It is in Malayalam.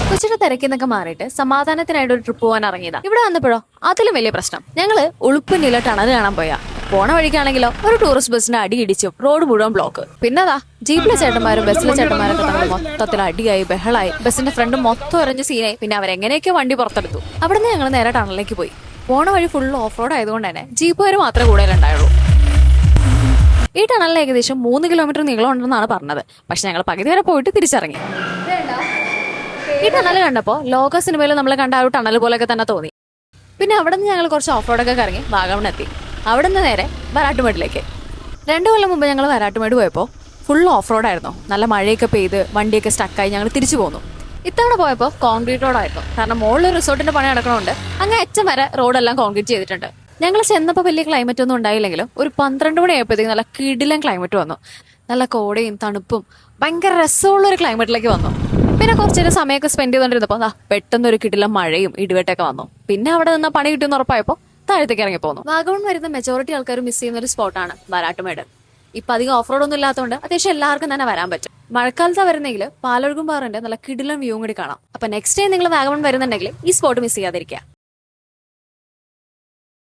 കൊച്ചിയുടെ തിരക്കിന്നൊക്കെ മാറിയിട്ട് സമാധാനത്തിനായിട്ട് ഒരു ട്രിപ്പ് പോകാൻ ഇറങ്ങിയതാ. ഇവിടെ വന്നപ്പോഴോ അതിലും വലിയ പ്രശ്നം. ഞങ്ങള് ഉളുപ്പുന്നില്ല ടണൽ കാണാൻ പോയാ. പോണ വഴിക്കാണെങ്കിലോ ഒരു ടൂറിസ്റ്റ് ബസ്സിന്റെ അടി ഇടിച്ചു റോഡ് മുഴുവൻ ബ്ലോക്ക്. പിന്നെതാ ജീപ്പിലെ ചേട്ടന്മാരും ബസ്സിലെ ചേട്ടന്മാരൊക്കെ തമ്മിൽ മൊത്തത്തിൽ അടിയായി ബഹളായി. ബസ്സിന്റെ ഫ്രണ്ട് മൊത്തം ഒരഞ്ഞ സീനായി. പിന്നെ അവരെങ്ങനെയൊക്കെ വണ്ടി പുറത്തെടുത്തു. അവിടുന്ന് ഞങ്ങൾ നേരെ ടണലിലേക്ക് പോയി. പോണ വഴി ഫുൾ ഓഫ് റോഡ് ആയതുകൊണ്ട് തന്നെ ജീപ്പുകാർ മാത്രമേ കൂടുതലുണ്ടായുള്ളൂ. ഈ ടണലിൽ ഏകദേശം 3 കിലോമീറ്റർ നീളം ഉണ്ടെന്നാണ് പറഞ്ഞത്. പക്ഷെ ഞങ്ങൾ പകുതി വരെ പോയിട്ട് തിരിച്ചിറങ്ങി. ഈ ടണൽ കണ്ടപ്പോ ലോക സിനിമയിൽ നമ്മൾ കണ്ട ആ ഒരു ടണൽ പോലെയൊക്കെ തന്നെ തോന്നി. പിന്നെ അവിടെ നിന്ന് ഞങ്ങൾ കുറച്ച് ഓഫ് റോഡൊക്കെ കറങ്ങി വാഗമണെത്തി. അവിടെ നിന്ന് നേരെ വരാട്ടുമേടിലേക്ക്. 2 കൊല്ലം മുമ്പ് ഞങ്ങൾ വരാട്ടുമേട് പോയപ്പോൾ ഫുൾ ഓഫ് റോഡായിരുന്നു. നല്ല മഴയൊക്കെ പെയ്ത് വണ്ടിയൊക്കെ സ്റ്റക്കായി ഞങ്ങൾ തിരിച്ചു പോന്നു. ഇത്തവണ പോയപ്പോൾ കോൺക്രീറ്റ് റോഡായിരുന്നു. കാരണം മുകളിൽ റിസോർട്ടിന്റെ പണി നടക്കണോണ്ട് അങ്ങ് അറ്റം വരെ റോഡെല്ലാം കോൺക്രീറ്റ് ചെയ്തിട്ടുണ്ട്. ഞങ്ങൾ ചെന്നപ്പോൾ വലിയ ക്ലൈമറ്റ് ഒന്നും ഉണ്ടായില്ലെങ്കിലും ഒരു 12 മണി ആയപ്പോഴത്തേക്കും നല്ല കിടിലൻ ക്ലൈമറ്റ് വന്നു. നല്ല കോടയും തണുപ്പും ഭയങ്കര രസമുള്ള ഒരു ക്ലൈമറ്റിലേക്ക് വന്നു. പിന്നെ കുറച്ചു നേരം സമയമൊക്കെ സ്പെൻഡ് ചെയ്തോണ്ടിരുന്നപ്പോൾ പെട്ടെന്ന് ഒരു കിടിലൻ മഴയും ഇടിവെട്ടൊക്കെ വന്നു. പിന്നെ അവിടെ നിന്ന് പണി കിട്ടുമെന്ന് ഉറപ്പായപ്പോൾ താഴത്തേക്ക് ഇറങ്ങി പോന്നു. വാഗമൺ വരുന്ന മെജോറിറ്റി ആൾക്കാർ മിസ് ചെയ്യുന്ന ഒരു സ്പോട്ടാണ് വരാട്ടുമേട്. ഇപ്പൊ അധികം ഓഫ് റോഡ് ഒന്നും ഇല്ലാത്തതുകൊണ്ട് അത്യാവശ്യം എല്ലാവർക്കും തന്നെ വരാൻ പറ്റും. മഴക്കാലത്താ വരുന്നെങ്കിൽ പാലൊഴുകും പാറിന്റെ നല്ല കിടിലൻ വ്യൂ കൂടി കാണാം. അപ്പൊ നെക്സ്റ്റ് ടൈം നിങ്ങൾ വാഗമൺ വരുന്നുണ്ടെങ്കിൽ ഈ സ്പോട്ട് മിസ് ചെയ്യാതിരിക്കുക.